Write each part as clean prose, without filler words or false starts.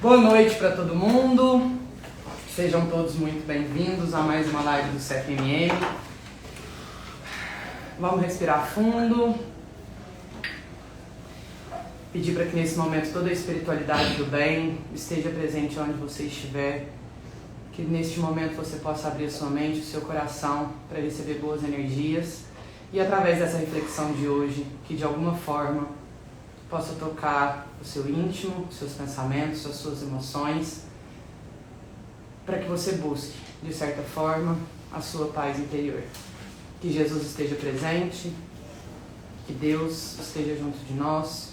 Boa noite para todo mundo, sejam todos muito bem-vindos a mais uma live do CFMM. Vamos respirar fundo, pedir para que nesse momento toda a espiritualidade do bem esteja presente onde você estiver, que neste momento você possa abrir a sua mente, o seu coração para receber boas energias. E através dessa reflexão de hoje, que de alguma forma possa tocar o seu íntimo, os seus pensamentos, as suas emoções, para que você busque, de certa forma, a sua paz interior. Que Jesus esteja presente, que Deus esteja junto de nós,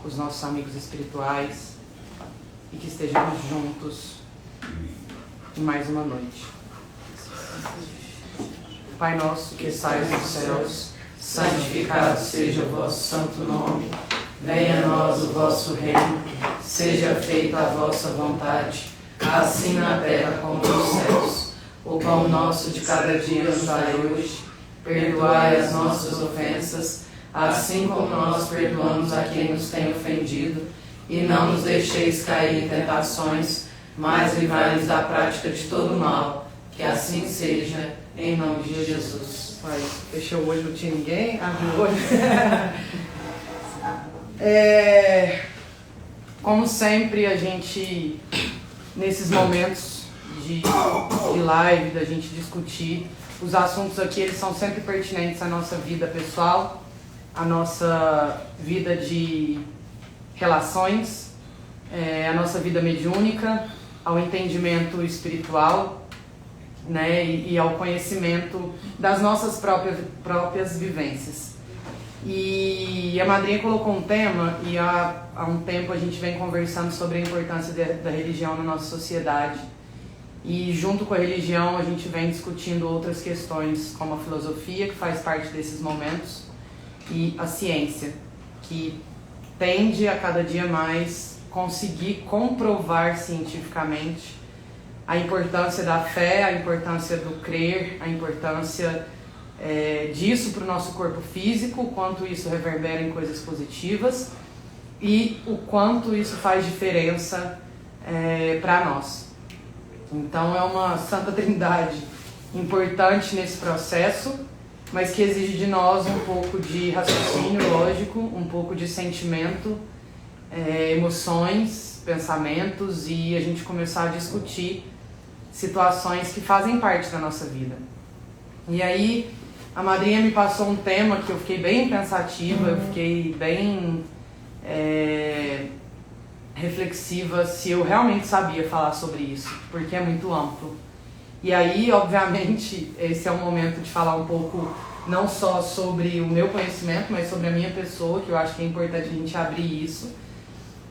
os nossos amigos espirituais, e que estejamos juntos em mais uma noite. Pai nosso que estais nos céus, santificado seja o vosso santo nome. Venha a nós o vosso reino, seja feita a vossa vontade, assim na terra como nos céus. O pão nosso de cada dia nos dai hoje, perdoai as nossas ofensas, assim como nós perdoamos a quem nos tem ofendido, e não nos deixeis cair em tentações, mas livrai-nos da prática de todo mal, que assim seja. Em nome de Jesus. Pai, fechou o olho, não tinha ninguém, abriu o olho. Como sempre, a gente, nesses momentos de live, da gente discutir, os assuntos aqui, eles são sempre pertinentes à nossa vida pessoal, à nossa vida de relações, à nossa vida mediúnica, ao entendimento espiritual, né, e ao conhecimento das nossas próprias vivências. E a madrinha colocou um tema, e há um tempo a gente vem conversando sobre a importância da religião na nossa sociedade. E junto com a religião a gente vem discutindo outras questões, como a filosofia, que faz parte desses momentos, e a ciência, que tende a cada dia mais conseguir comprovar cientificamente a importância da fé, a importância do crer, a importância disso para o nosso corpo físico, o quanto isso reverbera em coisas positivas e o quanto isso faz diferença para nós. Então é uma santa trindade importante nesse processo, mas que exige de nós um pouco de raciocínio lógico, um pouco de sentimento, emoções, pensamentos, e a gente começar a discutir situações que fazem parte da nossa vida. E aí a madrinha me passou um tema que eu fiquei bem pensativa, eu fiquei bem reflexiva se eu realmente sabia falar sobre isso, porque é muito amplo. E aí, obviamente, esse é o momento de falar um pouco não só sobre o meu conhecimento, mas sobre a minha pessoa, que eu acho que é importante a gente abrir isso.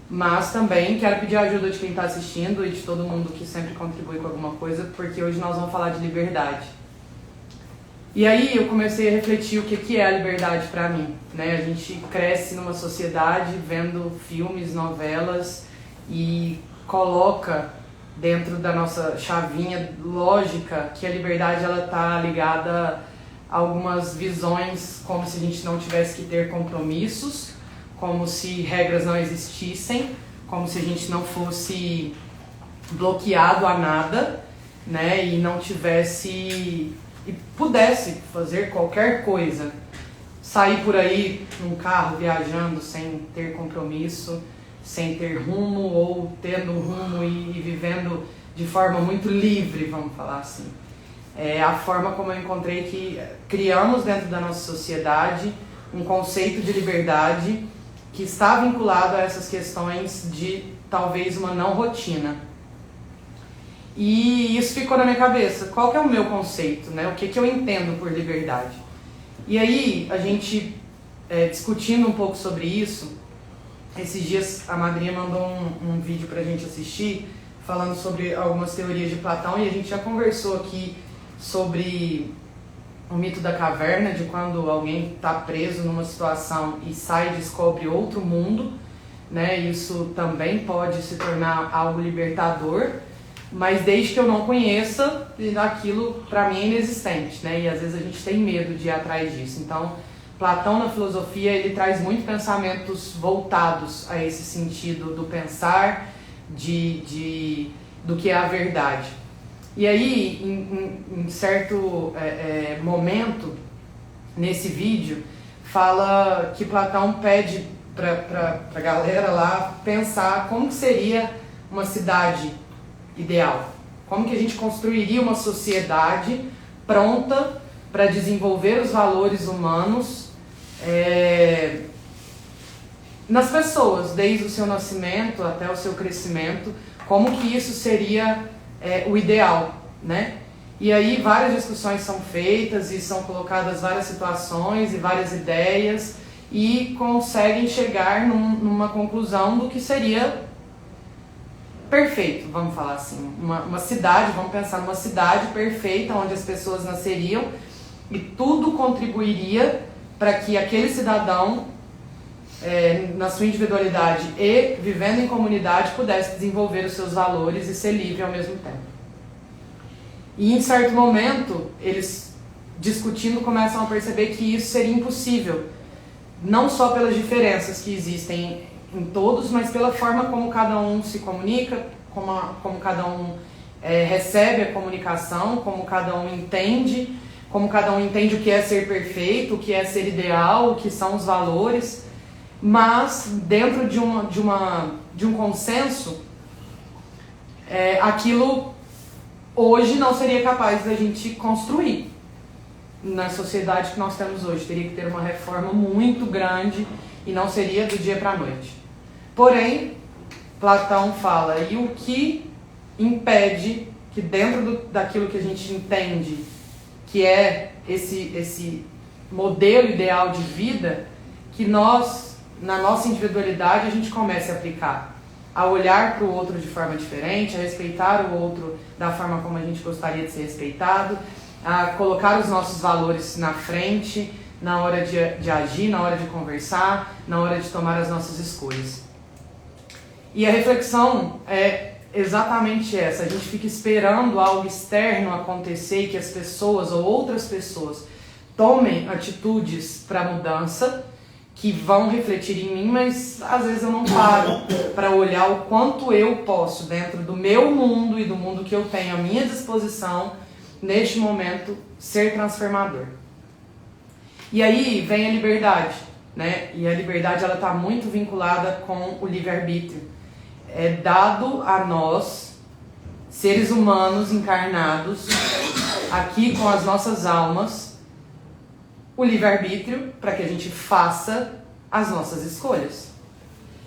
Mas também quero pedir a ajuda de quem está assistindo e de todo mundo que sempre contribui com alguma coisa, porque hoje nós vamos falar de liberdade. E aí eu comecei a refletir o que é a liberdade para mim, né? A gente cresce numa sociedade vendo filmes, novelas e coloca dentro da nossa chavinha lógica que a liberdade ela está ligada a algumas visões, como se a gente não tivesse que ter compromissos, como se regras não existissem, como se a gente não fosse bloqueado a nada, né, e não tivesse, e pudesse fazer qualquer coisa, sair por aí num carro viajando sem ter compromisso, sem ter rumo, ou tendo rumo e vivendo de forma muito livre, vamos falar assim. É a forma como eu encontrei que criamos dentro da nossa sociedade um conceito de liberdade que está vinculado a essas questões de talvez uma não rotina. E isso ficou na minha cabeça. Qual que é o meu conceito, né? O que eu entendo por liberdade? E aí, a gente discutindo um pouco sobre isso, esses dias a madrinha mandou um vídeo pra gente assistir, falando sobre algumas teorias de Platão, e a gente já conversou aqui sobre o mito da caverna, de quando alguém está preso numa situação e sai e descobre outro mundo, né? Isso também pode se tornar algo libertador, mas desde que eu não conheça, aquilo para mim é inexistente, né? E às vezes a gente tem medo de ir atrás disso. Então, Platão na filosofia ele traz muito pensamentos voltados a esse sentido do pensar, do que é a verdade. E aí, em certo momento, nesse vídeo, fala que Platão pede para a galera lá pensar como que seria uma cidade ideal. Como que a gente construiria uma sociedade pronta para desenvolver os valores humanos nas pessoas, desde o seu nascimento até o seu crescimento, como que isso seria o ideal, né? E aí várias discussões são feitas e são colocadas várias situações e várias ideias e conseguem chegar numa conclusão do que seria perfeito, vamos falar assim. Uma cidade, vamos pensar numa cidade perfeita onde as pessoas nasceriam e tudo contribuiria para que aquele cidadão, na sua individualidade e vivendo em comunidade, pudesse desenvolver os seus valores e ser livre ao mesmo tempo. E em certo momento, eles discutindo começam a perceber que isso seria impossível, não só pelas diferenças que existem em todos, mas pela forma como cada um se comunica, como cada um recebe a comunicação, como cada um entende o que é ser perfeito, o que é ser ideal, o que são os valores. Mas dentro de um consenso, aquilo hoje não seria capaz da gente construir na sociedade que nós temos hoje. Teria que ter uma reforma muito grande e não seria do dia para a noite. Porém, Platão fala, e o que impede que dentro daquilo que a gente entende que é esse modelo ideal de vida, que nós, na nossa individualidade, a gente comece a aplicar, a olhar para o outro de forma diferente, a respeitar o outro da forma como a gente gostaria de ser respeitado, a colocar os nossos valores na frente, na hora de agir, na hora de conversar, na hora de tomar as nossas escolhas. E a reflexão é exatamente essa. A gente fica esperando algo externo acontecer e que as pessoas ou outras pessoas tomem atitudes para mudança que vão refletir em mim, mas às vezes eu não paro para olhar o quanto eu posso, dentro do meu mundo e do mundo que eu tenho à minha disposição, neste momento, ser transformador. E aí vem a liberdade, né? E a liberdade ela está muito vinculada com o livre-arbítrio. É dado a nós, seres humanos encarnados, aqui com as nossas almas, o livre-arbítrio para que a gente faça as nossas escolhas.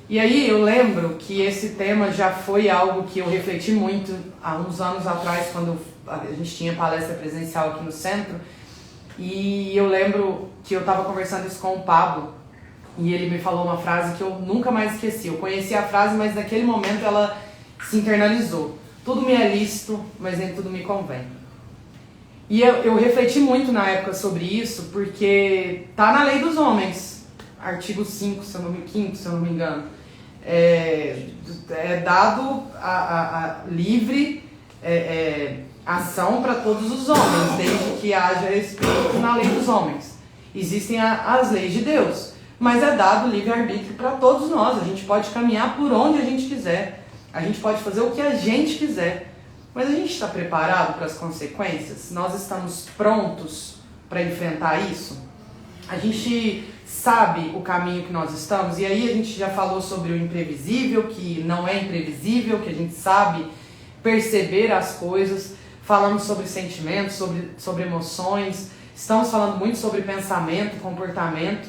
E aí eu lembro que esse tema já foi algo que eu refleti muito há uns anos atrás, quando a gente tinha palestra presencial aqui no centro, e eu lembro que eu estava conversando isso com o Pablo, e ele me falou uma frase que eu nunca mais esqueci. Eu conheci a frase, mas naquele momento ela se internalizou. Tudo me é lícito, mas nem tudo me convém. E eu refleti muito na época sobre isso, porque tá na lei dos homens, artigo 5, se eu não me engano. É dado a livre ação para todos os homens, desde que haja respeito na lei dos homens. Existem as leis de Deus, mas é dado livre-arbítrio para todos nós. A gente pode caminhar por onde a gente quiser, a gente pode fazer o que a gente quiser. Mas a gente está preparado para as consequências? Nós estamos prontos para enfrentar isso? A gente sabe o caminho que nós estamos? E aí a gente já falou sobre o imprevisível, que não é imprevisível, que a gente sabe perceber as coisas. Falamos sobre sentimentos, sobre emoções. Estamos falando muito sobre pensamento, comportamento.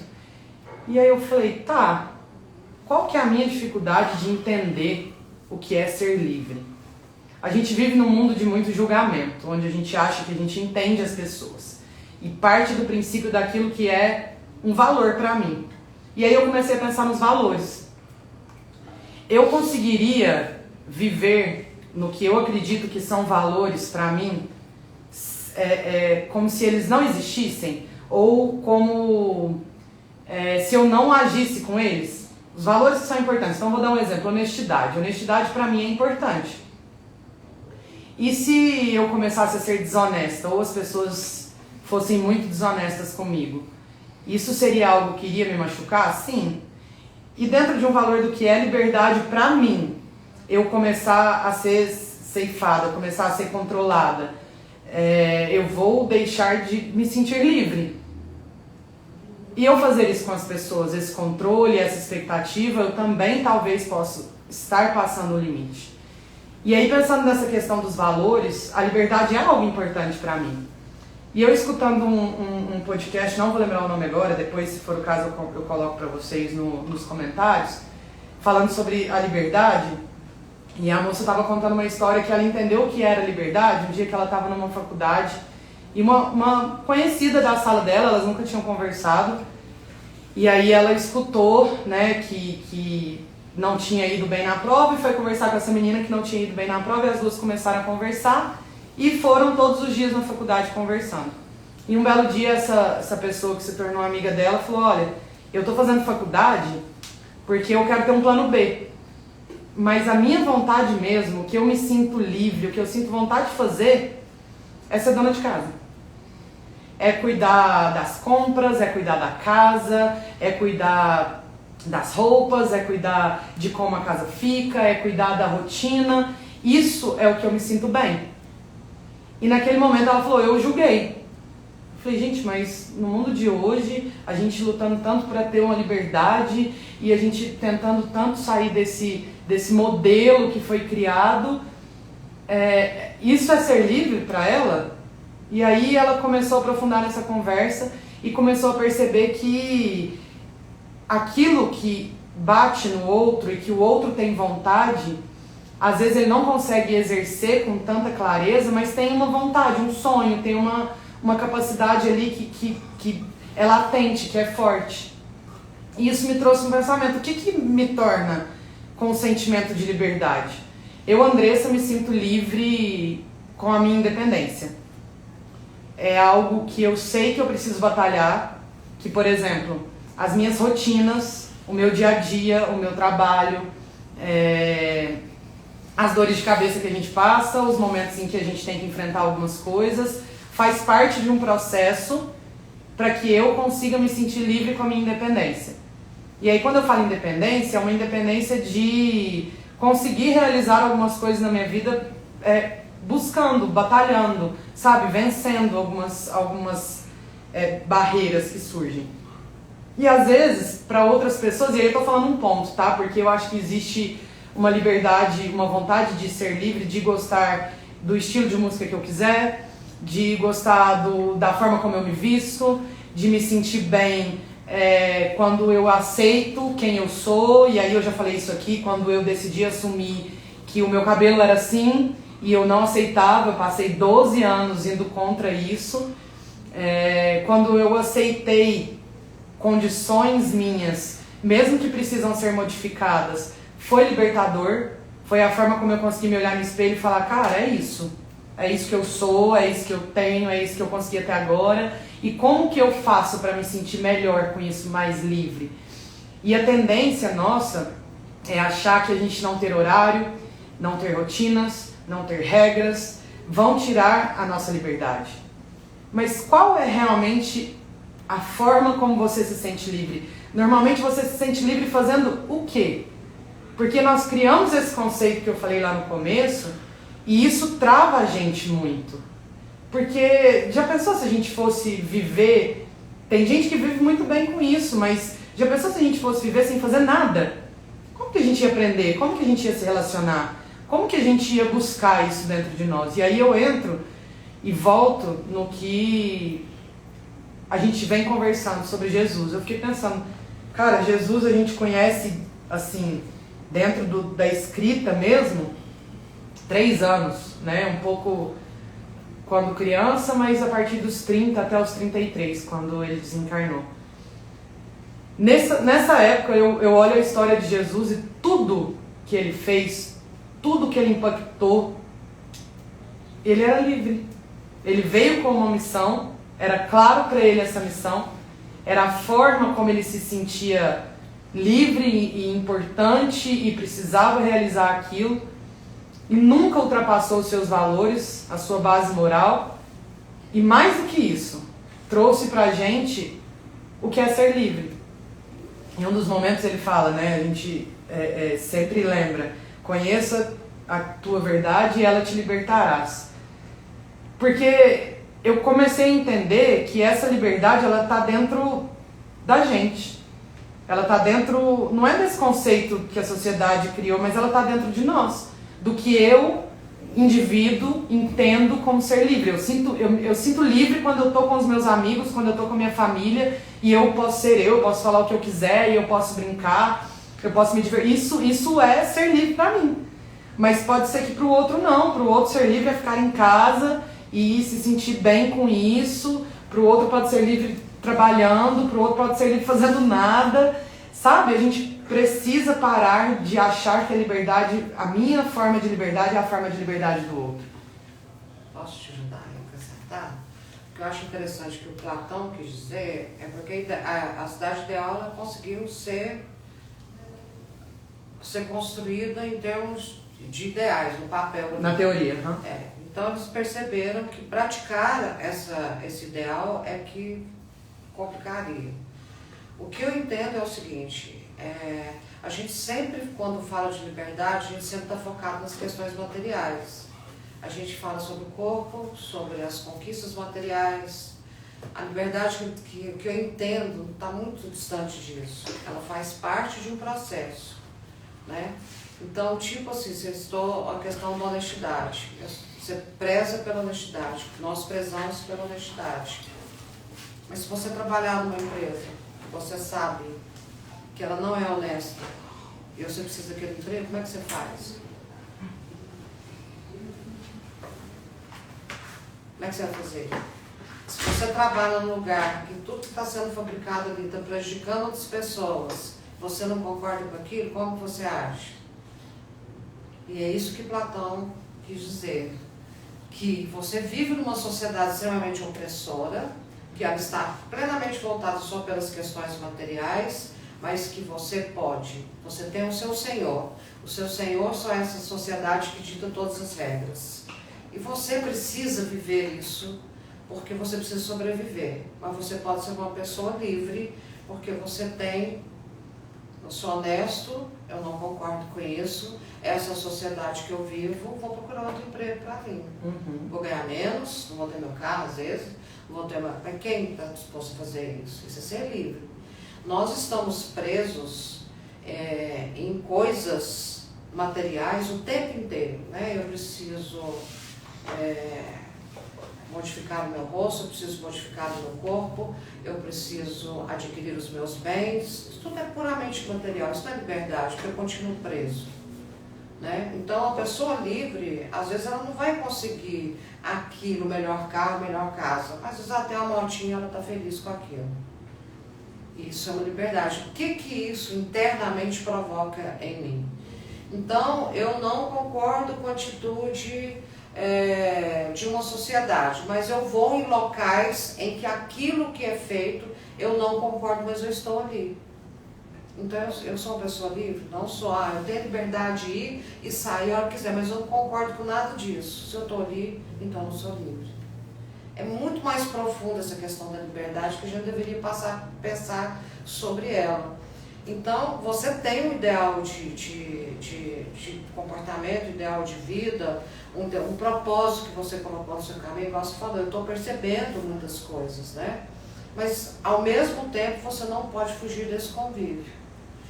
E aí eu falei, tá, qual que é a minha dificuldade de entender o que é ser livre? A gente vive num mundo de muito julgamento, onde a gente acha que a gente entende as pessoas. E parte do princípio daquilo que é um valor para mim. E aí eu comecei a pensar nos valores. Eu conseguiria viver no que eu acredito que são valores para mim, como se eles não existissem, ou como se eu não agisse com eles? Os valores que são importantes. Então vou dar um exemplo, honestidade. Honestidade para mim é importante. E se eu começasse a ser desonesta, ou as pessoas fossem muito desonestas comigo? Isso seria algo que iria me machucar? Sim. E dentro de um valor do que é liberdade pra mim, eu começar a ser ceifada, começar a ser controlada, eu vou deixar de me sentir livre. E eu fazer isso com as pessoas, esse controle, essa expectativa, eu também talvez possa estar passando o limite. E aí, pensando nessa questão dos valores, a liberdade é algo importante pra mim. E eu escutando um podcast, não vou lembrar o nome agora, depois, se for o caso, eu coloco pra vocês nos comentários, falando sobre a liberdade. E a moça estava contando uma história que ela entendeu o que era liberdade um dia que ela estava numa faculdade. E uma conhecida da sala dela, elas nunca tinham conversado, e aí ela escutou, né, que não tinha ido bem na prova, e foi conversar com essa menina que não tinha ido bem na prova, e as duas começaram a conversar, e foram todos os dias na faculdade conversando. E um belo dia essa pessoa que se tornou amiga dela falou, olha, eu tô fazendo faculdade porque eu quero ter um plano B, mas a minha vontade mesmo, o que eu me sinto livre, o que eu sinto vontade de fazer, é ser dona de casa. É cuidar das compras, é cuidar da casa, é cuidar das roupas, é cuidar de como a casa fica, é cuidar da rotina. Isso é o que eu me sinto bem. E naquele momento ela falou, eu julguei. Falei, gente, mas no mundo de hoje, a gente lutando tanto para ter uma liberdade e a gente tentando tanto sair desse modelo que foi criado, isso é ser livre para ela? E aí ela começou a aprofundar nessa conversa e começou a perceber que aquilo que bate no outro e que o outro tem vontade, às vezes ele não consegue exercer com tanta clareza, mas tem uma vontade, um sonho, tem uma capacidade ali que é latente, que é forte. E isso me trouxe um pensamento, o que me torna com um sentimento de liberdade? Eu, Andressa, me sinto livre com a minha independência. É algo que eu sei que eu preciso batalhar, que, por exemplo, as minhas rotinas, o meu dia a dia, o meu trabalho, as dores de cabeça que a gente passa, os momentos em que a gente tem que enfrentar algumas coisas, faz parte de um processo para que eu consiga me sentir livre com a minha independência. E aí, quando eu falo independência, é uma independência de conseguir realizar algumas coisas na minha vida buscando, batalhando, sabe, vencendo algumas barreiras que surgem. E às vezes, para outras pessoas, e aí eu tô falando um ponto, tá? Porque eu acho que existe uma liberdade, uma vontade de ser livre, de gostar do estilo de música que eu quiser, de gostar da forma como eu me visto, de me sentir bem quando eu aceito quem eu sou. E aí eu já falei isso aqui, quando eu decidi assumir que o meu cabelo era assim e eu não aceitava, eu passei 12 anos indo contra isso. Quando eu aceitei condições minhas, mesmo que precisam ser modificadas, foi libertador. Foi a forma como eu consegui me olhar no espelho e falar, cara, é isso que eu sou, é isso que eu tenho, é isso que eu consegui até agora, e como que eu faço para me sentir melhor com isso, mais livre? E a tendência nossa é achar que a gente não ter horário, não ter rotinas, não ter regras, vão tirar a nossa liberdade. Mas qual é realmente a forma como você se sente livre? Normalmente você se sente livre fazendo o quê? Porque nós criamos esse conceito que eu falei lá no começo, e isso trava a gente muito. Porque já pensou se a gente fosse viver... Tem gente que vive muito bem com isso, mas já pensou se a gente fosse viver sem fazer nada? Como que a gente ia aprender? Como que a gente ia se relacionar? Como que a gente ia buscar isso dentro de nós? E aí eu entro e volto no que a gente vem conversando sobre Jesus. Eu fiquei pensando, cara, Jesus a gente conhece, assim, dentro da escrita mesmo, 3 anos, né? Um pouco quando criança, mas a partir dos 30 até os 33, quando ele desencarnou. Nessa época eu olho a história de Jesus e tudo que ele fez, tudo que ele impactou, ele era livre. Ele veio com uma missão, era claro para ele essa missão, era a forma como ele se sentia livre e importante e precisava realizar aquilo, e nunca ultrapassou os seus valores, a sua base moral, e mais do que isso, trouxe pra gente o que é ser livre. Em um dos momentos ele fala, né, a gente sempre lembra, conheça a tua verdade e ela te libertarás. Porque eu comecei a entender que essa liberdade, ela está dentro da gente. Ela está dentro, não é desse conceito que a sociedade criou, mas ela está dentro de nós. Do que eu, indivíduo, entendo como ser livre. Eu sinto livre quando eu estou com os meus amigos, quando eu estou com a minha família, e eu posso ser eu posso falar o que eu quiser, e eu posso brincar, eu posso me divertir. Isso é ser livre para mim. Mas pode ser que para o outro não. Para o outro ser livre é ficar em casa e se sentir bem com isso. Para o outro pode ser livre trabalhando, para o outro pode ser livre fazendo nada. Sabe? A gente precisa parar de achar que a liberdade, a minha forma de liberdade é a forma de liberdade do outro. Posso te ajudar a acrescentar? O que eu acho interessante que o Platão quis dizer é porque a cidade ideal ela conseguiu ser construída em termos de ideais, no papel. Na teoria. Então eles perceberam que praticar esse ideal é que complicaria. O que eu entendo é o seguinte, a gente sempre, quando fala de liberdade, a gente sempre está focado nas questões materiais. A gente fala sobre o corpo, sobre as conquistas materiais. A liberdade que eu entendo está muito distante disso. Ela faz parte de um processo, né? Então, tipo assim, a questão da honestidade. Você preza pela honestidade, nós prezamos pela honestidade. Mas se você trabalhar numa empresa, você sabe que ela não é honesta e você precisa daquele emprego, como é que você faz? Como é que você vai fazer? Se você trabalha num lugar que tudo que está sendo fabricado ali está prejudicando outras pessoas, você não concorda com aquilo, como você age? E é isso que Platão quis dizer, que você vive numa sociedade extremamente opressora, que ela está plenamente voltada só pelas questões materiais, mas que você tem o seu senhor só é essa sociedade que dita todas as regras. E você precisa viver isso, porque você precisa sobreviver, mas você pode ser uma pessoa livre, porque você tem, eu sou honesto, eu não concordo com isso, essa é a sociedade que eu vivo, vou procurar outro emprego para mim. Vou ganhar menos, não vou ter meu carro às vezes, não vou ter mas quem está disposto a fazer isso? Isso é ser livre. Nós estamos presos em coisas materiais o tempo inteiro, né? Eu preciso modificar o meu rosto, eu preciso modificar o meu corpo, eu preciso adquirir os meus bens. Isso tudo é puramente material, isso não é liberdade, porque eu continuo preso, né? Então a pessoa livre, às vezes ela não vai conseguir aquilo, melhor carro, melhor casa, mas às vezes até a motinha ela está feliz com aquilo. Isso é uma liberdade. O que isso internamente provoca em mim? Então eu não concordo com a atitude de uma sociedade, mas eu vou em locais em que aquilo que é feito eu não concordo, mas eu estou ali. Então eu sou uma pessoa livre? Não sou. Eu tenho liberdade de ir e sair a hora que quiser, mas eu não concordo com nada disso. Se eu estou ali, então eu não sou livre. É muito mais profunda essa questão da liberdade, que a gente deveria pensar sobre ela. Então, você tem um ideal de comportamento, ideal de vida, um propósito que você colocou no seu caminho, igual você falou, eu estou percebendo muitas coisas, né? Mas, ao mesmo tempo, você não pode fugir desse convívio.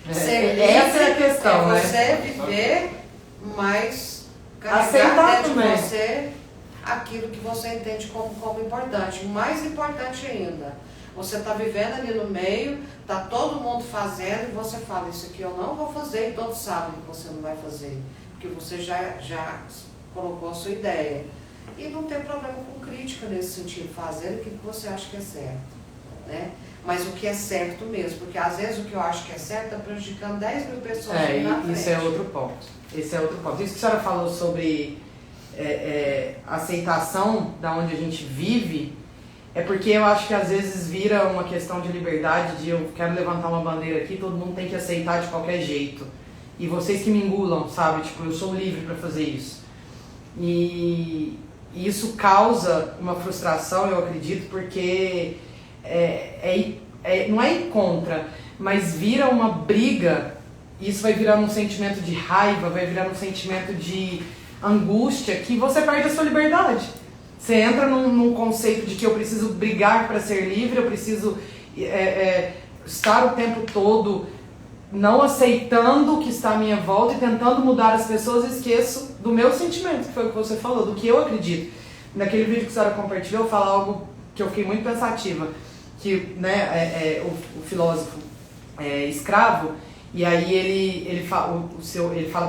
Essa é a questão, né? Você viver, mas aceitar dentro também de você aquilo que você entende como importante. Mais importante ainda, você está vivendo ali no meio, está todo mundo fazendo e você fala, isso aqui eu não vou fazer, e todos sabem que você não vai fazer, porque você já colocou a sua ideia. E não tem problema com crítica nesse sentido, fazer aquilo que você acha que é certo, né? Mas o que é certo mesmo, porque às vezes o que eu acho que é certo está prejudicando 10 mil pessoas na frente. Isso é outro ponto. Esse é outro ponto. Isso que a senhora falou sobre aceitação da onde a gente vive, é porque eu acho que às vezes vira uma questão de liberdade, de eu quero levantar uma bandeira aqui, todo mundo tem que aceitar de qualquer jeito. E vocês que me engulam, sabe? Tipo, eu sou livre para fazer isso. E isso causa uma frustração, eu acredito, porque não é ir contra, mas vira uma briga, isso vai virar um sentimento de raiva, vai virar um sentimento de angústia, que você perde a sua liberdade. Você entra num conceito de que eu preciso brigar para ser livre, eu preciso estar o tempo todo não aceitando o que está à minha volta e tentando mudar as pessoas, e esqueço do meu sentimento, que foi o que você falou, do que eu acredito. Naquele vídeo que a senhora compartilhou, fala algo que eu fiquei muito pensativa, que né, o filósofo escravo, e aí ele fala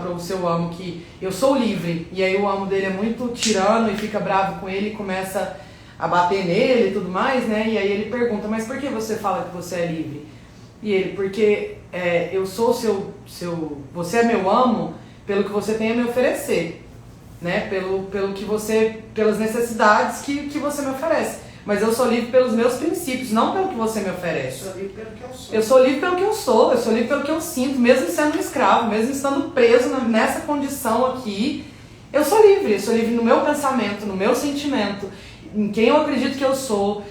para o seu amo que eu sou livre, e aí o amo dele é muito tirano e fica bravo com ele e começa a bater nele e tudo mais, né? E aí ele pergunta, mas por que você fala que você é livre? E ele, porque eu sou você é meu amo pelo que você tem a me oferecer, né? Pelas necessidades que você me oferece. Mas eu sou livre pelos meus princípios, não pelo que você me oferece. Eu sou livre pelo que eu sou. Eu sou livre pelo que eu sou, eu sou livre pelo que eu sinto, mesmo sendo um escravo, mesmo estando preso nessa condição aqui. Eu sou livre no meu pensamento, no meu sentimento, em quem eu acredito que eu sou,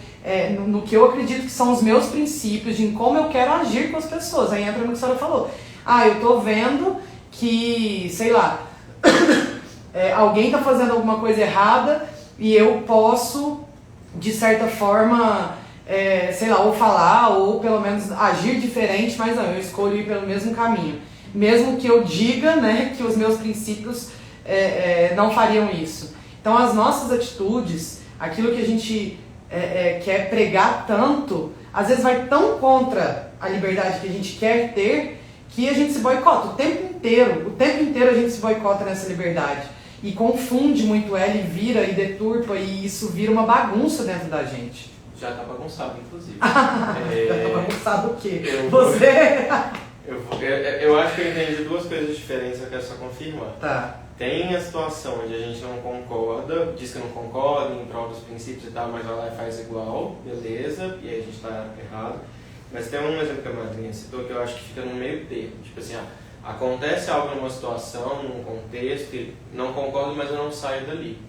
no que eu acredito que são os meus princípios, em como eu quero agir com as pessoas. Aí entra no que a senhora falou. Eu tô vendo que, sei lá, alguém tá fazendo alguma coisa errada e eu posso, de certa forma, sei lá, ou falar, ou pelo menos agir diferente, mas não, eu escolho ir pelo mesmo caminho. Mesmo que eu diga, né, que os meus princípios não fariam isso. Então as nossas atitudes, aquilo que a gente quer pregar tanto, às vezes vai tão contra a liberdade que a gente quer ter, que a gente se boicota o tempo inteiro a gente se boicota nessa liberdade. E confunde muito ela e vira e deturpa, e isso vira uma bagunça dentro da gente. Já tá bagunçado, inclusive. Já tá bagunçado o quê? Eu acho que eu entendi duas coisas diferentes, eu quero só confirmar. Tá. Tem a situação onde a gente não concorda, diz que não concorda em prol dos princípios e tal, mas vai lá e faz igual, beleza, e aí a gente tá errado. Mas tem um exemplo que a madrinha citou que eu acho que fica no meio termo. Tipo assim, acontece algo numa situação, num contexto, e não concordo, mas eu não saio dali.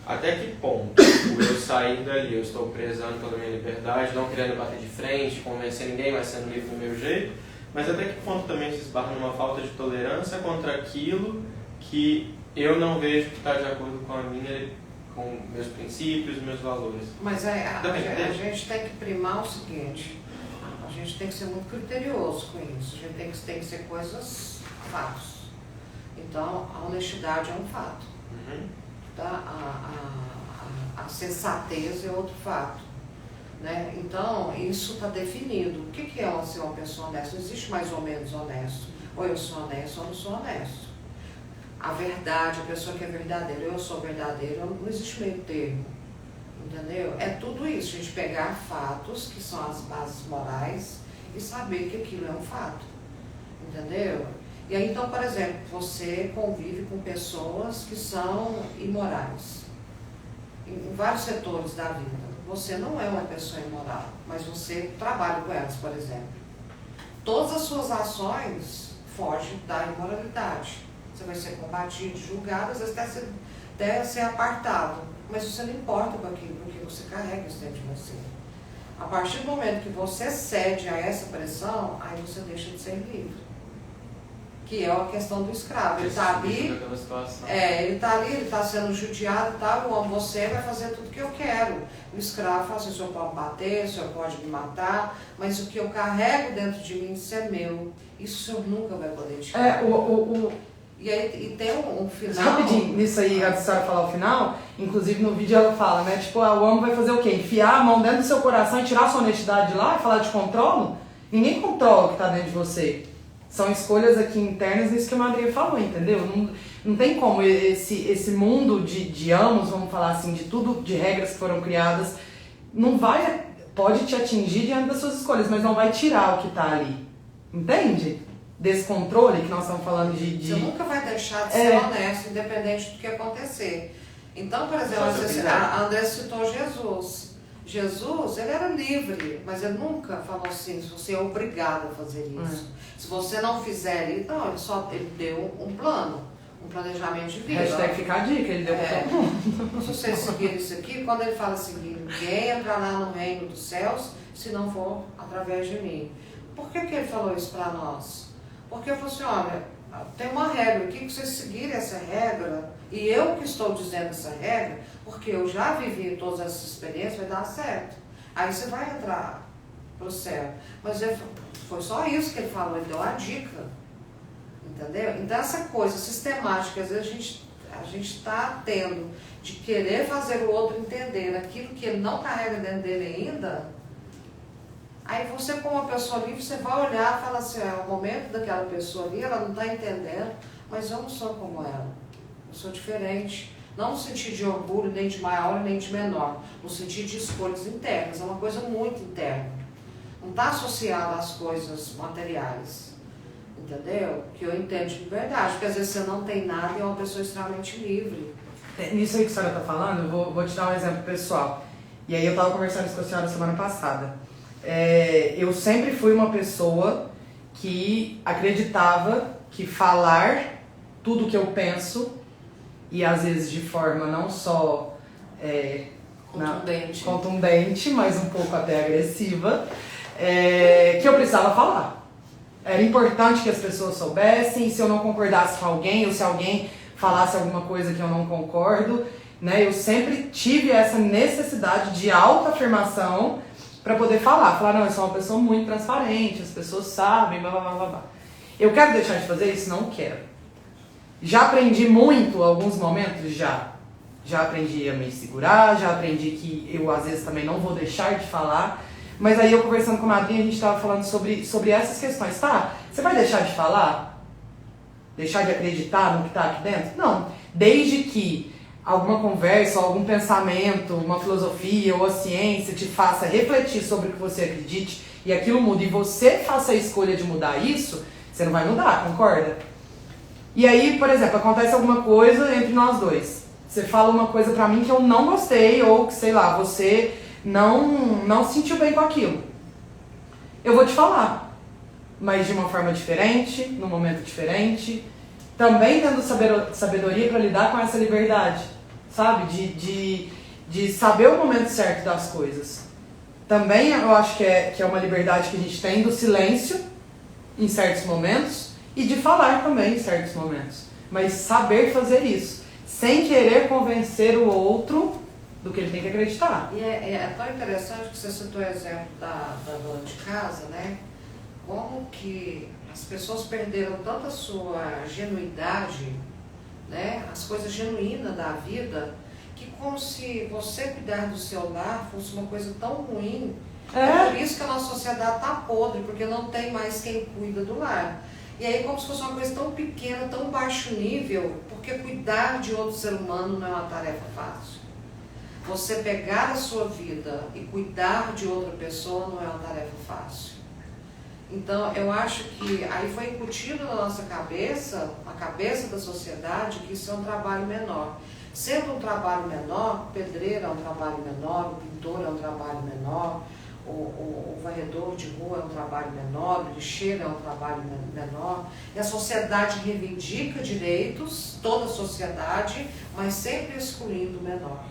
Até que ponto o eu sair dali, eu estou prezando pela minha liberdade, não querendo bater de frente, convencer ninguém, mas sendo livre do meu jeito, mas até que ponto também se esbarra numa falta de tolerância contra aquilo que eu não vejo que está de acordo com meus princípios, meus valores. Mas a gente tem que primar o seguinte, a gente tem que ser muito criterioso com isso, a gente tem que ser coisas, fatos. Então, a honestidade é um fato. Uhum. Tá? A sensatez é outro fato. Né? Então, isso está definido. O que é ser uma pessoa honesta? Não existe mais ou menos honesto. Ou eu sou honesto ou não sou honesto. A verdade, a pessoa que é verdadeira, eu sou verdadeiro, não existe meio termo. Entendeu? É tudo isso, a gente pegar fatos, que são as bases morais, e saber que aquilo é um fato. Entendeu? E aí, então, por exemplo, você convive com pessoas que são imorais. Em vários setores da vida. Você não é uma pessoa imoral, mas você trabalha com elas, por exemplo. Todas as suas ações fogem da imoralidade. Você vai ser combatido, julgado, às vezes até ser apartado. Mas você não importa com aquilo, porque você carrega isso dentro de você. A partir do momento que você cede a essa pressão, aí você deixa de ser livre. Que é a questão do escravo. Ele está ali, ele está sendo judiado e tal, eu amo você, vai fazer tudo que eu quero. O escravo fala assim, o senhor pode bater, o senhor pode me matar, mas o que eu carrego dentro de mim, isso é meu. Isso o senhor nunca vai poder tirar. E aí tem um final... Rapidinho, nisso aí, a senhora falar o final, inclusive no vídeo ela fala, né, tipo, o homem vai fazer o quê? Enfiar a mão dentro do seu coração e tirar a sua honestidade de lá e falar de controle? Ninguém controla o que está dentro de você. São escolhas aqui internas, nisso que a madrinha falou, entendeu? Não tem como esse mundo de anos, vamos falar assim, de tudo, de regras que foram criadas, pode te atingir diante das suas escolhas, mas não vai tirar o que está ali. Entende? Desse controle que nós estamos falando de... Você nunca vai deixar de ser honesto, independente do que acontecer. Então, por exemplo, a André citou Jesus. Jesus, ele era livre, mas ele nunca falou assim, você é obrigado a fazer isso. Se você não fizer isso, não, ele deu um plano, um planejamento de vida. Hashtag fica a dica, ele deu Se você seguir isso aqui, quando ele fala assim, ninguém entra lá no reino dos céus se não for através de mim. Por que ele falou isso para nós? Porque ele falou assim, olha, tem uma regra aqui, que vocês seguirem essa regra, e eu que estou dizendo essa regra, porque eu já vivi todas essas experiências, vai dar certo. Aí você vai entrar pro céu. Mas foi só isso que ele falou, ele deu a dica. Entendeu? Então essa coisa sistemática, às vezes a gente está tendo de querer fazer o outro entender aquilo que ele não carrega dentro dele ainda. Aí você, como uma pessoa livre, você vai olhar e falar assim, o momento daquela pessoa ali, ela não está entendendo, mas eu não sou como ela. Eu sou diferente. Não no sentido de orgulho, nem de maior, nem de menor. No sentido de escolhas internas. É uma coisa muito interna. Não está associada às coisas materiais. Entendeu? Que eu entendo de verdade. Porque às vezes você não tem nada e é uma pessoa extremamente livre. Nisso aí que a senhora está falando, eu vou te dar um exemplo pessoal. E aí eu estava conversando isso com a senhora semana passada. Eu sempre fui uma pessoa que acreditava que falar tudo que eu penso, e às vezes de forma não só contundente, mas um pouco até agressiva, que eu precisava falar. Era importante que as pessoas soubessem, se eu não concordasse com alguém, ou se alguém falasse alguma coisa que eu não concordo, né? Eu sempre tive essa necessidade de autoafirmação para poder falar, não, eu sou uma pessoa muito transparente, as pessoas sabem, blá, blá, blá, blá. Eu quero deixar de fazer isso? Não quero. Já aprendi muito, alguns momentos, já aprendi a me segurar, já aprendi que eu às vezes também não vou deixar de falar, mas aí eu conversando com a madrinha, a gente estava falando sobre essas questões, tá? Você vai deixar de falar? Deixar de acreditar no que está aqui dentro? Não, desde que alguma conversa, algum pensamento, uma filosofia ou a ciência te faça refletir sobre o que você acredite e aquilo muda e você faça a escolha de mudar isso, você não vai mudar, concorda? E aí, por exemplo, acontece alguma coisa entre nós dois. Você fala uma coisa pra mim que eu não gostei ou que, sei lá, você não se sentiu bem com aquilo. Eu vou te falar, mas de uma forma diferente, num momento diferente, também tendo sabedoria para lidar com essa liberdade, sabe? De saber o momento certo das coisas. Também eu acho que é uma liberdade que a gente tem do silêncio em certos momentos e de falar também em certos momentos. Mas saber fazer isso, sem querer convencer o outro do que ele tem que acreditar. E é tão interessante que você citou o exemplo da dona de casa, né? Como que as pessoas perderam tanta sua genuidade, né? As coisas genuínas da vida, que como se você cuidar do seu lar fosse uma coisa tão ruim. É por isso que a nossa sociedade está podre, porque não tem mais quem cuida do lar. E aí como se fosse uma coisa tão pequena, tão baixo nível, porque cuidar de outro ser humano não é uma tarefa fácil. Você pegar a sua vida e cuidar de outra pessoa não é uma tarefa fácil. Então, eu acho que aí foi incutido na nossa cabeça, na cabeça da sociedade, que isso é um trabalho menor. Sendo um trabalho menor, o pedreiro é um trabalho menor, o pintor é um trabalho menor, o varredor de rua é um trabalho menor, o lixeiro é um trabalho menor. E a sociedade reivindica direitos, toda a sociedade, mas sempre excluindo o menor.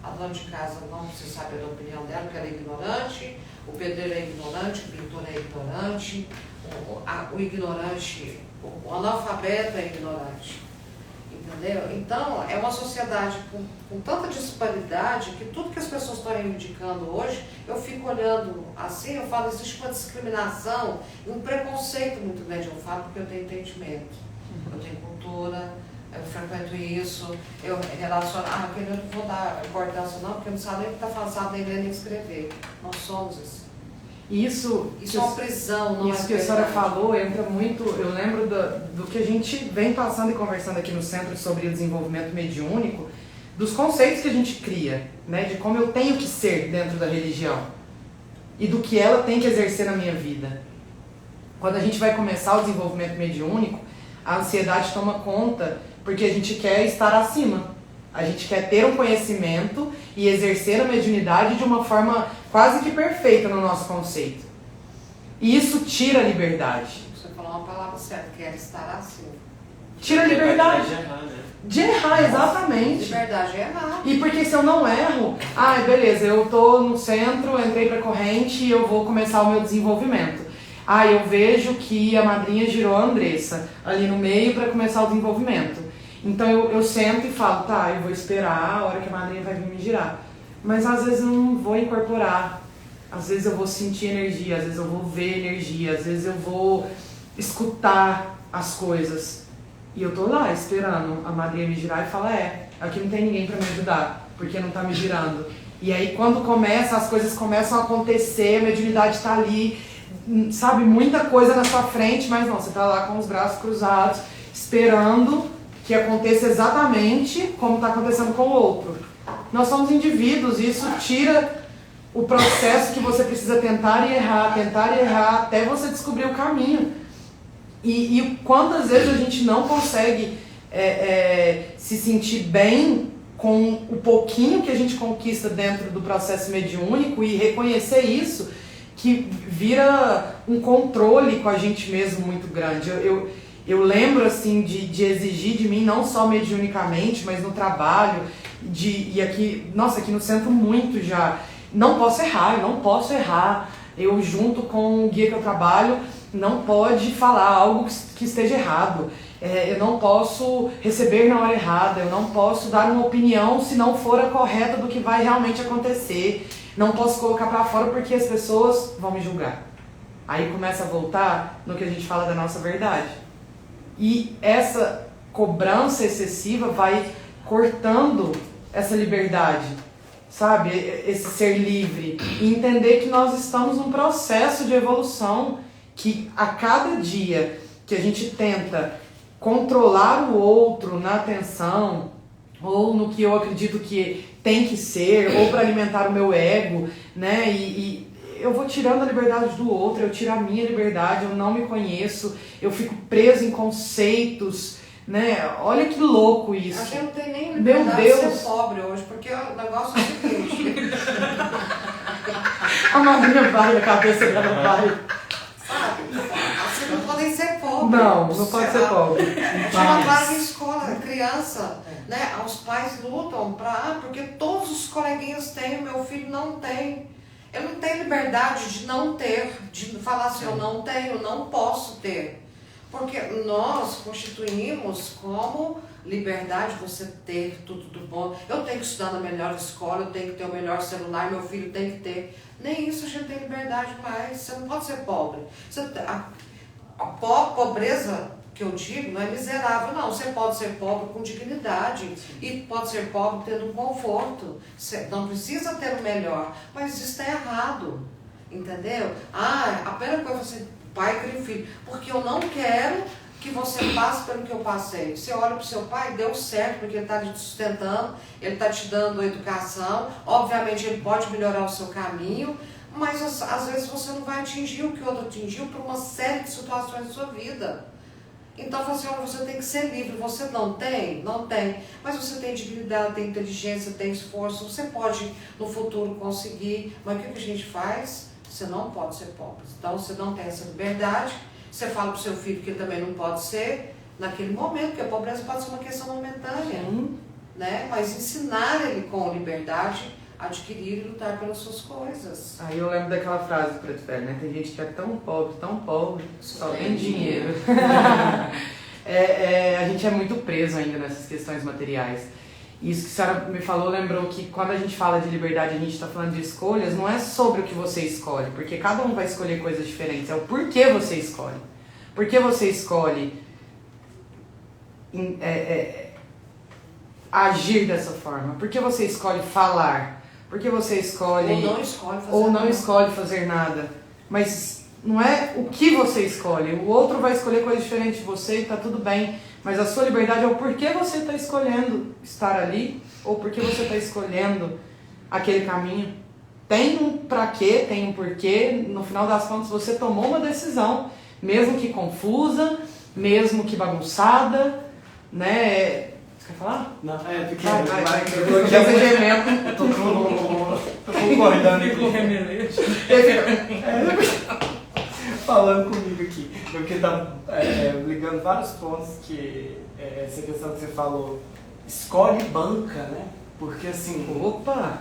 A dona de casa não precisa saber da opinião dela, porque ela é ignorante, o pedreiro é ignorante, o pintor é ignorante, o ignorante, o analfabeto é ignorante. Entendeu? Então, é uma sociedade com tanta disparidade que tudo que as pessoas estão reivindicando hoje, eu fico olhando assim, eu falo, existe uma discriminação e um preconceito muito grande. Eu falo porque eu tenho entendimento, eu tenho cultura, eu frequento isso, eu relaciono, aquele eu não vou dar importância não, porque eu não sabe nem o que está falando, nem ler nem escrever. Nós somos assim. Isso é uma prisão, não é? Isso que a senhora falou entra muito, eu lembro do que a gente vem passando e conversando aqui no centro sobre o desenvolvimento mediúnico, dos conceitos que a gente cria, né, de como eu tenho que ser dentro da religião e do que ela tem que exercer na minha vida. Quando a gente vai começar o desenvolvimento mediúnico, a ansiedade toma conta porque a gente quer estar acima. A gente quer ter um conhecimento e exercer a mediunidade de uma forma quase que perfeita no nosso conceito. E isso tira a liberdade. Você falou uma palavra certa, quer estar acima. Tira a liberdade. De errar, exatamente. Liberdade é errar. E porque se eu não erro, beleza, eu tô no centro, entrei pra corrente e eu vou começar o meu desenvolvimento. Eu vejo que a madrinha girou a Andressa ali no meio para começar o desenvolvimento. Então eu sento e falo, eu vou esperar a hora que a madrinha vai vir me girar. Mas às vezes eu não vou incorporar, às vezes eu vou sentir energia, às vezes eu vou ver energia, às vezes eu vou escutar as coisas. E eu tô lá esperando a madrinha me girar e falar, aqui não tem ninguém para me ajudar, porque não tá me girando. E aí quando começa, as coisas começam a acontecer, a mediunidade tá ali, sabe, muita coisa na sua frente, mas não, você tá lá com os braços cruzados, esperando que aconteça exatamente como está acontecendo com o outro. Nós somos indivíduos e isso tira o processo que você precisa tentar e errar, até você descobrir o caminho. E quantas vezes a gente não consegue se sentir bem com o pouquinho que a gente conquista dentro do processo mediúnico e reconhecer isso, que vira um controle com a gente mesmo muito grande. Eu lembro assim de exigir de mim, não só mediunicamente, mas no trabalho, e aqui no centro muito já. Não posso errar. Eu junto com o guia que eu trabalho, não pode falar algo que esteja errado. Eu não posso receber na hora errada, eu não posso dar uma opinião se não for a correta do que vai realmente acontecer. Não posso colocar pra fora porque as pessoas vão me julgar. Aí começa a voltar no que a gente fala da nossa verdade. E essa cobrança excessiva vai cortando essa liberdade, sabe? Esse ser livre. E entender que nós estamos num processo de evolução, que a cada dia que a gente tenta controlar o outro na atenção, ou no que eu acredito que tem que ser, ou para alimentar o meu ego, né? E eu vou tirando a liberdade do outro, eu tiro a minha liberdade, eu não me conheço, eu fico preso em conceitos, né? Olha que louco isso. A gente não tem nem liberdade de ser pobre hoje, porque o negócio é o seguinte. A madrinha vai, a cabeça dela vai. Sabe? Vocês não podem ser pobres. Não pode ser pobre. Tinha vaga em escola, criança, né? Os pais lutam porque todos os coleguinhas têm, o meu filho não tem. Eu não tenho liberdade de não ter, de falar assim, eu não tenho, não posso ter. Porque nós constituímos como liberdade você ter tudo do bom. Eu tenho que estudar na melhor escola, eu tenho que ter o melhor celular, meu filho tem que ter. Nem isso a gente tem liberdade mais. Você não pode ser pobre. A pobreza que eu digo não é miserável, não. Você pode ser pobre com dignidade e pode ser pobre tendo um conforto. Você não precisa ter o melhor, mas isso está errado, entendeu? A primeira coisa é você, pai cria um filho, porque eu não quero que você passe pelo que eu passei. Você olha para o seu pai, deu certo, porque ele está te sustentando, ele está te dando educação, obviamente ele pode melhorar o seu caminho, mas às vezes você não vai atingir o que o outro atingiu por uma série de situações da sua vida. Então, assim, olha, você tem que ser livre. Você não tem? Não tem. Mas você tem dignidade, tem inteligência, tem esforço. Você pode, no futuro, conseguir. Mas o que a gente faz? Você não pode ser pobre. Então, você não tem essa liberdade. Você fala para o seu filho que ele também não pode ser naquele momento, porque a pobreza pode ser uma questão momentânea. Né? Mas ensinar ele com liberdade, adquirir e lutar pelas suas coisas. Aí eu lembro daquela frase do Preto Velho, né? Tem gente que é tão pobre, só tem dinheiro. A gente é muito preso ainda nessas questões materiais. Isso que a senhora me falou lembrou que quando a gente fala de liberdade, a gente está falando de escolhas, não é sobre o que você escolhe, porque cada um vai escolher coisas diferentes, é o porquê você escolhe. Por que você escolhe agir dessa forma? Por que você escolhe falar? Por que você escolhe... Ou não escolhe fazer nada. Mas não é o que você escolhe. O outro vai escolher coisa diferente de você e tá tudo bem. Mas a sua liberdade é o porquê você está escolhendo estar ali, ou porquê você está escolhendo aquele caminho. Tem um pra quê, tem um porquê. No final das contas, você tomou uma decisão, mesmo que confusa, mesmo que bagunçada, né? Quer falar? Não, porque eu tô concordando aqui com o Remelete. Falando comigo aqui, porque tá ligando vários pontos que essa questão que você falou escolhe banca, né? Porque assim... Opa!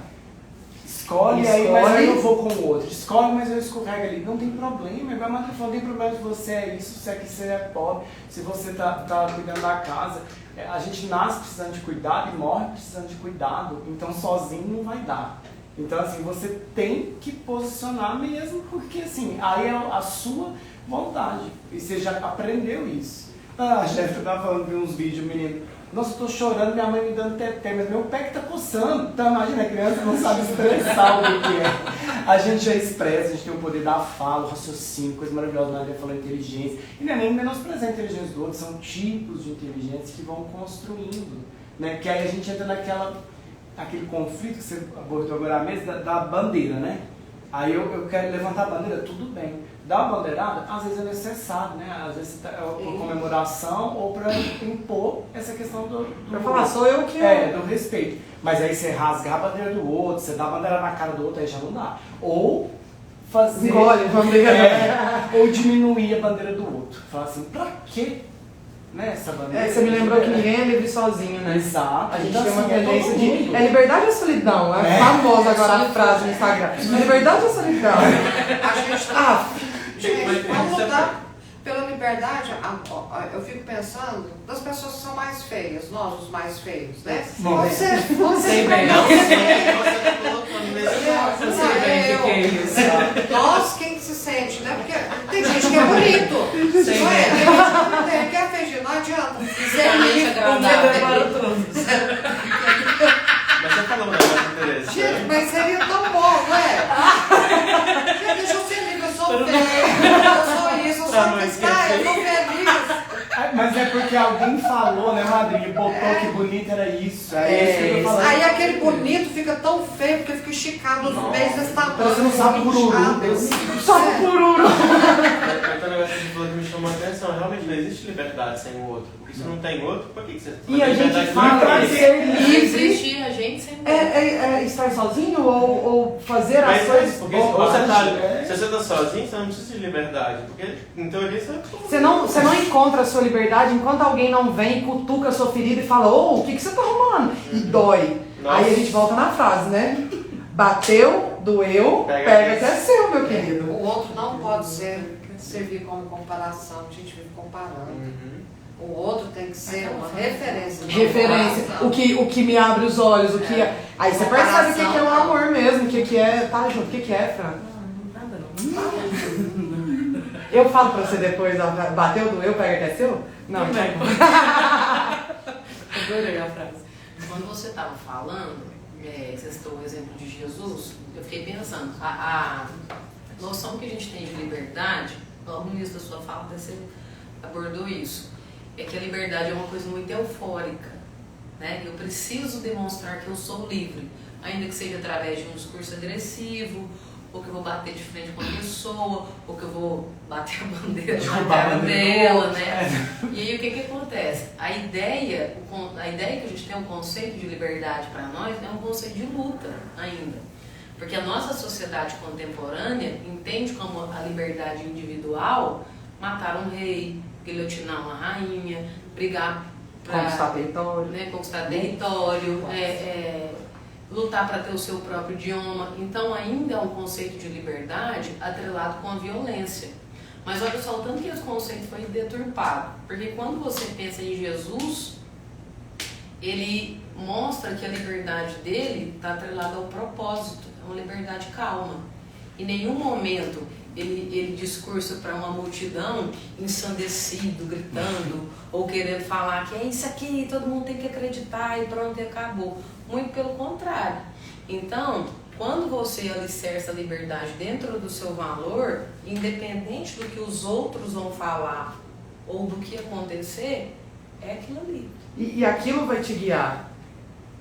Escolhe, aí, mas eu vou com o outro. Escolhe, mas eu escorrego ali. Não tem problema. Igual a Marta falou, não tem problema se você é isso, se você é pobre, se você tá cuidando da casa. A gente nasce precisando de cuidado e morre precisando de cuidado. Então sozinho não vai dar. Então assim, você tem que posicionar mesmo, porque assim, aí é a sua vontade. E você já aprendeu isso. A Jéssica tava falando de uns vídeos, menino. Nossa, eu tô chorando, minha mãe me dando teté, mas meu pé que tá coçando. Então imagina, a criança não sabe expressar o que é. A gente já expressa, a gente tem o poder da fala, o raciocínio, coisa maravilhosa. Maria falou inteligência. E não é nem menosprezar a inteligência do outro, são tipos de inteligência que vão construindo. Né? Que aí a gente entra naquele conflito que você abordou agora à mesa, da bandeira, né? Aí eu quero levantar a bandeira, tudo bem. Dar uma bandeirada, às vezes é necessário, né? Às vezes é por comemoração ou para impor essa questão do Pra falar, sou eu que... do respeito. Mas aí você rasgar a bandeira do outro, você dá a bandeira na cara do outro, aí já não dá. Ou fazer... Engole, ou diminuir a bandeira do outro. Falar assim, pra quê? Né, essa bandeira? Você me lembrou que ninguém é livre sozinho, né? Exato. A gente Então, tem uma assim, tendência de... É liberdade ou solidão? É famosa agora a frase no Instagram. É liberdade ou solidão? A gente tá... Gente, vamos lutar pela liberdade. Eu fico pensando das pessoas que são mais feias, nós os mais feios, né? Você Sei bem. Não sei, você tá colocando nesse Sei bem o que é isso. Nós, quem se sente, né? Porque tem gente que é bonito, não é? Tem gente que não que é feio, não adianta. Visualmente agradável. Mas você falou um negócio interessante. Gente, mas seria tão bom, não é? Gente, deixa eu ser livre, eu sou feio, eu sou isso, eu sou cristal, eu tô feliz. Mas é porque alguém falou, né, Madrinha? Botou que bonito era isso. É isso que eu tô falando. Aí aquele bonito fica tão feio porque fica esticado os beijos desse tamanho. Você não sabe cururu. Só cururu. Mas o negócio que você falou que me chamou a atenção. Realmente não existe liberdade sem o outro. Porque se não tem outro, por que você... E a gente liberdade fala não de existe? ser Não livre. existe a gente sem É estar sozinho ou fazer Mas ações... porque ou você é. se você tá sozinho, você não precisa de liberdade. Porque, em teoria, Você não encontra a sua liberdade enquanto alguém não vem e cutuca a sua ferida e fala, ô, o que você tá arrumando? E dói. Nossa. Aí a gente volta na frase, né? Bateu, doeu, pega que é seu, meu querido. O outro não pode servir como comparação, a gente vive comparando. Uhum. O outro tem que ser uma referência. Referência, o que me abre os olhos, o que é. Aí você percebe o que é o amor mesmo, o que é tá junto, o que é, Fran? Nada não. Eu falo pra você depois, ó, bateu, doeu, pega que é seu? Não, então. Adorei a frase. Quando você estava falando, você citou o exemplo de Jesus, eu fiquei pensando, a noção que a gente tem de liberdade, logo no início da sua fala você abordou isso, é que a liberdade é uma coisa muito eufórica, né? Eu preciso demonstrar que eu sou livre, ainda que seja através de um discurso agressivo, ou que eu vou bater de frente com a pessoa, ou que eu vou bater a bandeira na cara dela, né? E aí o que acontece? A ideia que a gente tem, um conceito de liberdade para nós, é um conceito de luta ainda. Porque a nossa sociedade contemporânea entende como a liberdade individual matar um rei, guilhotinar uma rainha, brigar para conquistar território, lutar para ter o seu próprio idioma. Então ainda é um conceito de liberdade atrelado com a violência. Mas olha só o tanto que esse conceito foi deturpado. Porque quando você pensa em Jesus, ele mostra que a liberdade dele está atrelada ao propósito. É uma liberdade calma. Em nenhum momento ele discursa para uma multidão ensandecido, gritando, ou querendo falar que é isso aqui, todo mundo tem que acreditar e pronto, e acabou. Muito pelo contrário. Então, quando você alicerça a liberdade dentro do seu valor, independente do que os outros vão falar ou do que acontecer, é aquilo ali. E aquilo vai te guiar,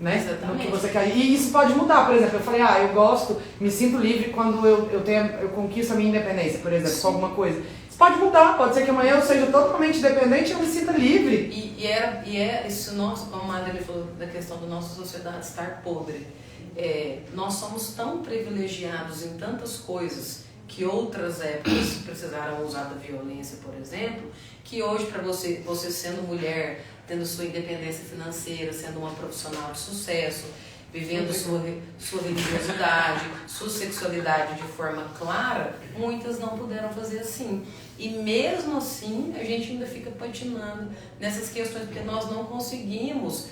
né? Exatamente. No que você quer. E isso pode mudar, por exemplo, eu falei, eu gosto, me sinto livre quando eu conquisto a minha independência, por exemplo, com alguma coisa. Isso pode mudar, pode ser que amanhã eu seja totalmente independente e eu me sinta livre. E é isso nosso, como a Madre falou da questão da nossa sociedade estar podre. Nós somos tão privilegiados em tantas coisas que outras épocas precisaram usar da violência, por exemplo, que hoje para você sendo mulher, tendo sua independência financeira, sendo uma profissional de sucesso, vivendo sua religiosidade, sua sexualidade de forma clara, muitas não puderam fazer assim. E mesmo assim, a gente ainda fica patinando nessas questões, porque nós não conseguimos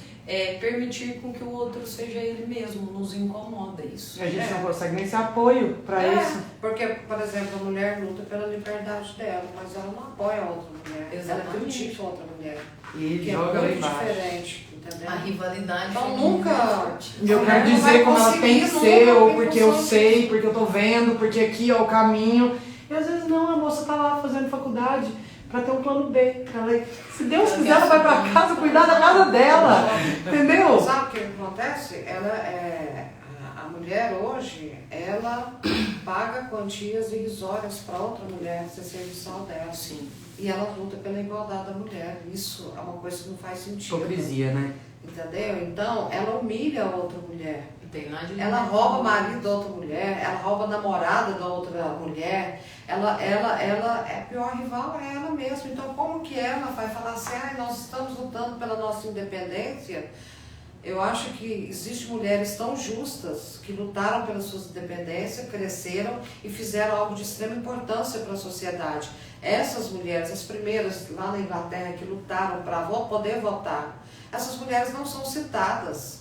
permitir com que o outro seja ele mesmo, nos incomoda isso. A gente não consegue nem esse apoio para isso. Porque, por exemplo, a mulher luta pela liberdade dela, mas ela não apoia a outra mulher. Exatamente. Ela critica a outra mulher. E que joga é lá muito embaixo. diferente, entendeu? A rivalidade Então feminina nunca... é forte. E eu quero dizer como ela tem que ser, ou porque eu sei, porque eu tô vendo, porque aqui é o caminho. E às vezes não, a moça tá lá fazendo faculdade pra ter um plano B. Ela, se Deus quiser, ela vai pra casa cuidar da casa dela. Entendeu? Sabe o que acontece? A mulher hoje, ela paga quantias irrisórias para outra mulher ser serviçal dela. Sim. E ela luta pela igualdade da mulher. Isso é uma coisa que não faz sentido. Hipocrisia, né? Entendeu? Então, ela humilha a outra mulher. Tem nada de Ela rouba o marido da outra mulher, ela rouba a namorada da outra mulher, ela é a pior rival, é ela mesma. Então, como que ela vai falar assim, nós estamos lutando pela nossa independência? Eu acho que existem mulheres tão justas que lutaram pela sua independência, cresceram e fizeram algo de extrema importância para a sociedade. Essas mulheres, as primeiras lá na Inglaterra que lutaram para poder votar, essas mulheres não são citadas.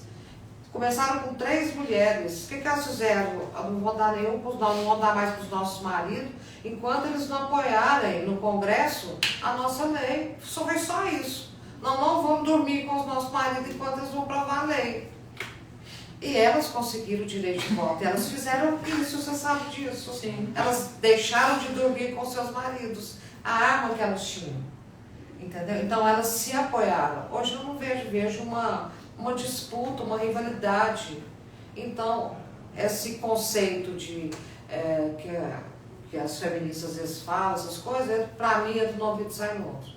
Começaram com 3 mulheres. O que elas fizeram? Não vão dar não vão dar mais para os nossos maridos, enquanto eles não apoiarem no Congresso a nossa lei. Foi só isso. Não vamos dormir com os nossos maridos enquanto eles vão aprovar a lei. E elas conseguiram o direito de voto. E elas fizeram isso, você sabe disso. Sim. Elas deixaram de dormir com seus maridos. A arma que elas tinham. Entendeu? Então elas se apoiaram. Hoje eu não vejo uma disputa, uma rivalidade. Então, esse conceito de que as feministas às vezes falam, essas coisas, para mim é do ouvido e sai no outro.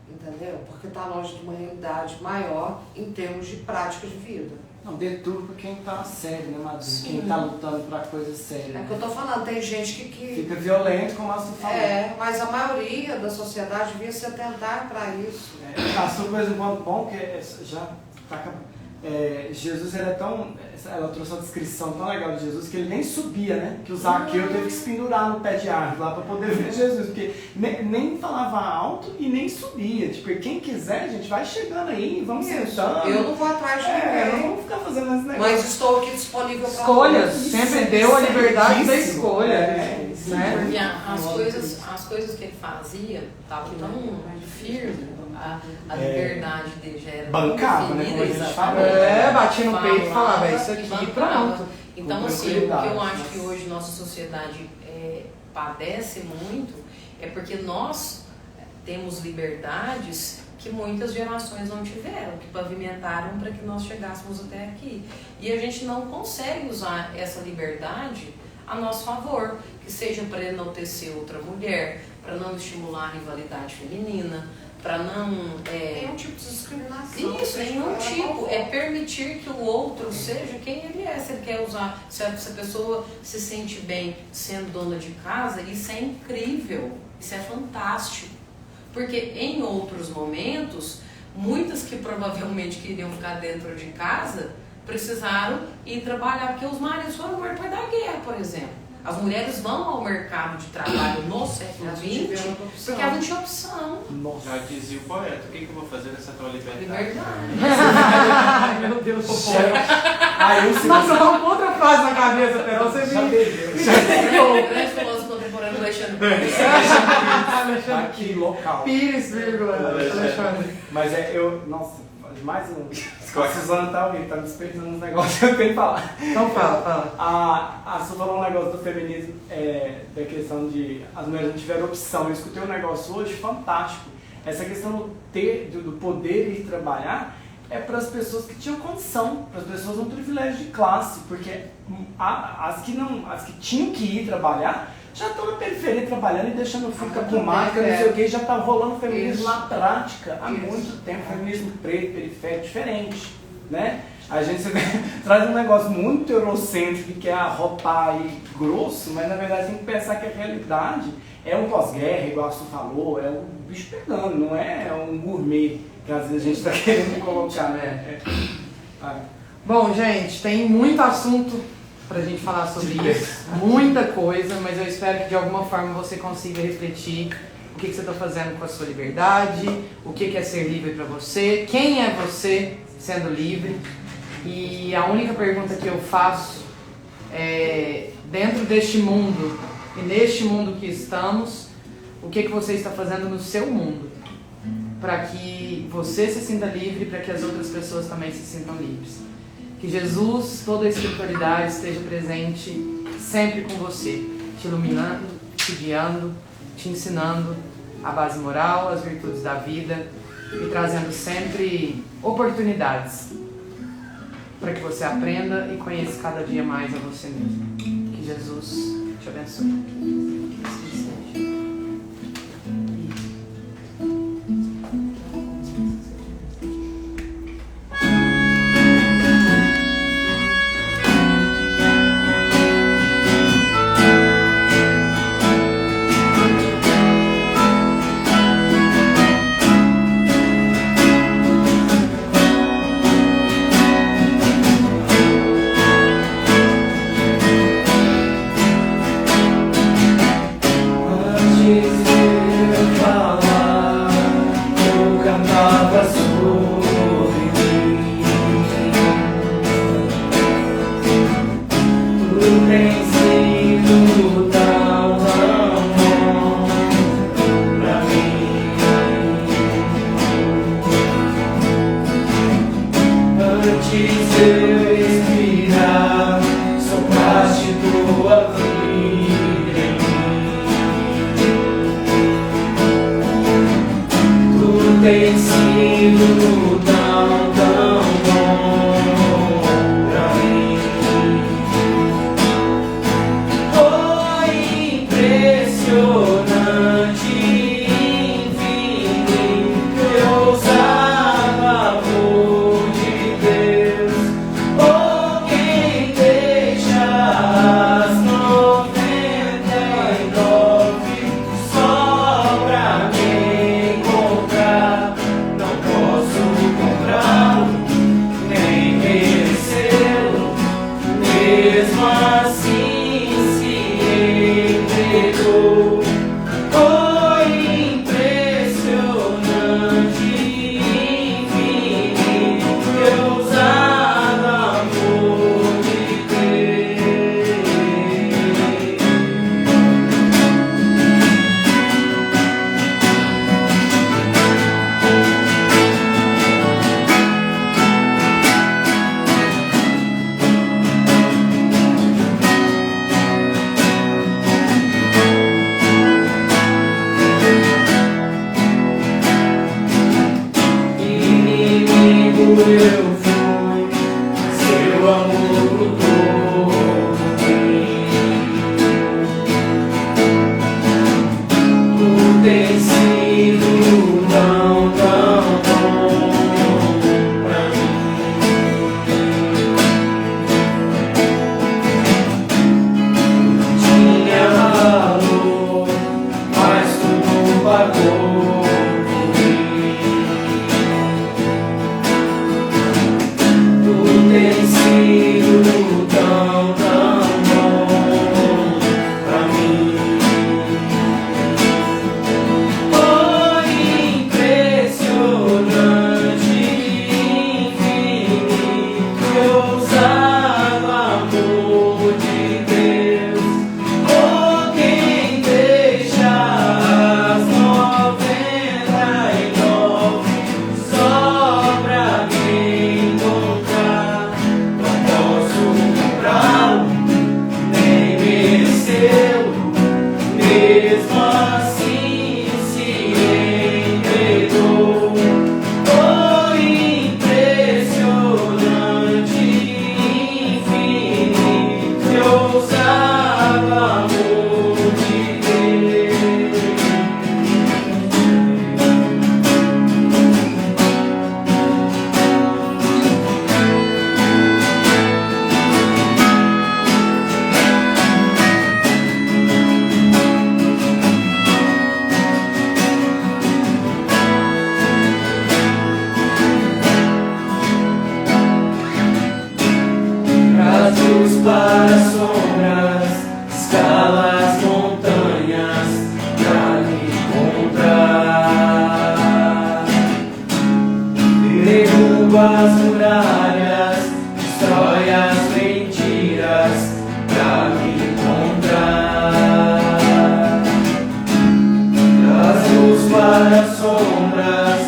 Entendeu? Porque está longe de uma realidade maior em termos de prática de vida. Não, deturpa quem tá sério, né, Madrinha? Sim. Quem tá lutando pra coisa séria. É o que eu estou falando, tem gente que Fica violento, como a Su falou. mas a maioria da sociedade devia se atentar para isso. A Su fez um ponto bom, que já tá acabando. Jesus, ela trouxe uma descrição tão legal de Jesus que ele nem subia, né? Que o Zaqueu teve que se pendurar no pé de árvore lá para poder ver Jesus, porque nem falava alto e nem subia. Tipo, quem quiser, gente, vai chegando aí, vamos sentando. Eu não vou atrás de ninguém. não vamos ficar fazendo esse negócio. Mas estou aqui disponível para Escolhas, sempre deu a liberdade da escolha. Isso, né? Porque as coisas que ele fazia estavam tão firmes, a liberdade dele já era bancava, tão né, como a gente definida, fala. exatamente. Batia no peito e falava, isso e aqui, bancava. pronto. Então, Com assim, o que tranquilidade, eu acho mas- que hoje nossa sociedade padece muito é porque nós temos liberdades que muitas gerações não tiveram, que pavimentaram para que nós chegássemos até aqui. E a gente não consegue usar essa liberdade a nosso favor, que seja para enaltecer outra mulher, para não estimular a rivalidade feminina, para não... nenhum tipo de discriminação. Isso, nenhum tipo. É permitir que o outro seja quem ele é. Se ele quer usar, se a pessoa se sente bem sendo dona de casa, isso é incrível, isso é fantástico. Porque em outros momentos, muitas que provavelmente queriam ficar dentro de casa, precisaram ir trabalhar, porque os maridos foram mortos para dar guerra, por exemplo. As mulheres vão ao mercado de trabalho no século XX porque elas não tinham opção. Nossa. Já dizia o poeta, o que eu vou fazer nessa tua liberdade? Liberdade. Ai, meu Deus do céu. Aí eu Nossa, dá uma outra frase na cabeça, Perão. Você já me bebeu. O grande filósofo contemporâneo Alexandre Pires. Alexandre Aqui, local. Pires, vírgula, Alexandre. Mas nossa, mais um. A Suzana tá ouvindo, tá me despertando uns negócios que eu tenho que falar. Então fala. A Su falou um negócio do feminismo, da questão de as mulheres não tiveram opção. Eu escutei um negócio hoje fantástico. Essa questão do poder ir trabalhar é para as pessoas que tinham condição, para as pessoas um privilégio de classe, porque as que tinham que ir trabalhar já estão na periferia trabalhando e deixando o filho com máscara, não sei o que, já está rolando feminismo na prática há muito tempo, feminismo preto, periférico, diferente, né? A gente traz um negócio muito eurocêntrico que é arropar e grosso, mas na verdade tem que pensar que a realidade é um pós-guerra, igual a Su falou, é um o bicho pegando, não é um gourmet que às vezes a gente está querendo colocar, né? Bom, gente, tem muito assunto pra gente falar sobre isso, muita coisa, mas eu espero que de alguma forma você consiga refletir o que você está fazendo com a sua liberdade, o que é ser livre para você, quem é você sendo livre. E a única pergunta que eu faço é, dentro deste mundo e neste mundo que estamos, o que você está fazendo no seu mundo para que você se sinta livre, para que as outras pessoas também se sintam livres. Que Jesus, toda a espiritualidade esteja presente sempre com você, te iluminando, te guiando, te ensinando a base moral, as virtudes da vida e trazendo sempre oportunidades para que você aprenda e conheça cada dia mais a você mesmo. Que Jesus te abençoe. sombras, escala as montanhas pra me encontrar. Derruba as muralhas, destrói as mentiras pra me encontrar. Traz luz para as sombras,